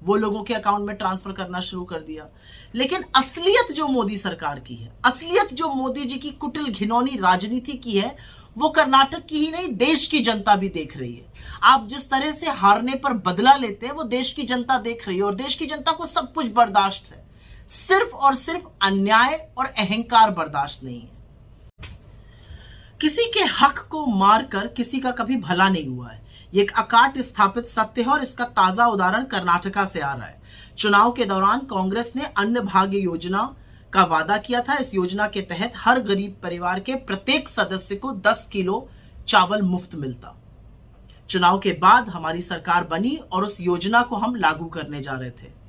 वो लोगों के अकाउंट में ट्रांसफर करना शुरू कर दिया। लेकिन असलियत जो मोदी सरकार की है, असलियत जो मोदी जी की कुटिल घिनौनी राजनीति की है, वो कर्नाटक की ही नहीं देश की जनता भी देख रही है। आप जिस तरह से हारने पर बदला लेते हैं वो देश की जनता देख रही है, और देश की जनता को सब कुछ बर्दाश्त है, सिर्फ और सिर्फ अन्याय और अहंकार बर्दाश्त नहीं है। किसी के हक को मारकर किसी का कभी भला नहीं हुआ है, ये एक अकाट स्थापित सत्य है, और इसका ताजा उदाहरण कर्नाटका से आ रहा है। चुनाव के दौरान कांग्रेस ने अन्न भाग्य योजना का वादा किया था। इस योजना के तहत हर गरीब परिवार के प्रत्येक सदस्य को 10 किलो चावल मुफ्त मिलता। चुनाव के बाद हमारी सरकार बनी और उस योजना को हम लागू करने जा रहे थे।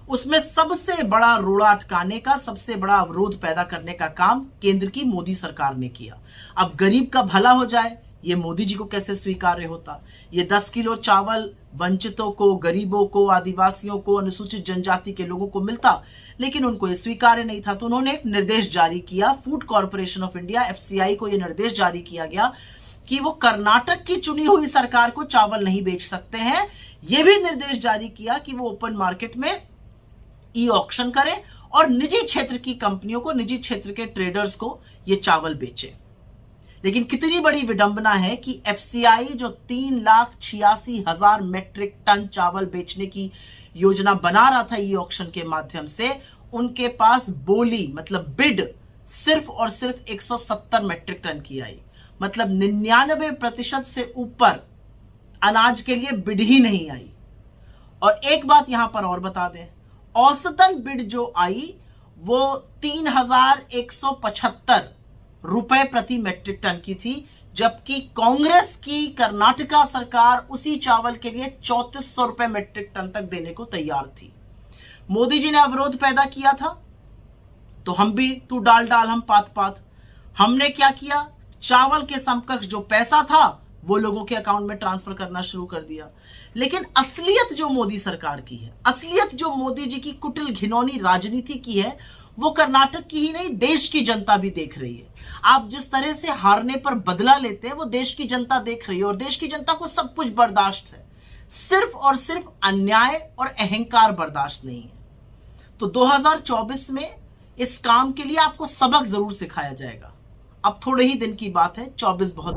उसमें सबसे बड़ा रोड़ा अटकाने का, सबसे बड़ा अवरोध पैदा करने का काम केंद्र की मोदी सरकार ने किया। अब गरीब का भला हो जाए, ये मोदी जी को कैसे स्वीकार्य होता? ये 10 किलो चावल वंचितों को, गरीबों को, आदिवासियों को, अनुसूचित जनजाति के लोगों को मिलता, लेकिन उनको ये स्वीकार्य नहीं था। तो उन्होंने एक निर्देश जारी किया, food corporation of India FCI को यह निर्देश जारी किया गया कि वो कर्नाटक की चुनी हुई सरकार को चावल नहीं बेच सकते हैं। यह भी निर्देश जारी किया कि वो ओपन मार्केट में ऑक्शन करें और निजी क्षेत्र की कंपनियों को, निजी क्षेत्र के ट्रेडर्स को ये चावल बेचे। लेकिन कितनी बड़ी विडंबना है कि FCI जो 3,86,000 मेट्रिक टन चावल बेचने की योजना बना रहा था ई ऑक्शन के माध्यम से, उनके पास बोली मतलब बिड सिर्फ और सिर्फ 170 मेट्रिक टन की आई। मतलब 99% से ऊपर अनाज के लिए बिड ही नहीं आई। और एक बात यहां पर और बता दें, औसतन बिड जो आई वो 3,175 रुपए प्रति मेट्रिक टन की थी, जबकि कांग्रेस की कर्नाटका सरकार उसी चावल के लिए 3400 रुपए मेट्रिक टन तक देने को तैयार थी। मोदी जी ने अवरोध पैदा किया था तो हम भी तू डाल डाल हम पात पात। हमने क्या किया, चावल के समकक्ष जो पैसा था वो लोगों के अकाउंट में ट्रांसफर करना शुरू कर दिया। लेकिन असलियत जो मोदी सरकार की है, असलियत जो मोदी जी की कुटिल घिनौनी राजनीति की है, वो कर्नाटक की ही नहीं देश की जनता भी देख रही है। आप जिस तरह से हारने पर बदला लेते हैं वो देश की जनता देख रही है, और देश की जनता को सब कुछ बर्दाश्त है, सिर्फ और सिर्फ अन्याय और अहंकार बर्दाश्त नहीं है। तो 2024 में इस काम के लिए आपको सबक जरूर सिखाया जाएगा। अब थोड़े ही दिन की बात है, 24 बहुत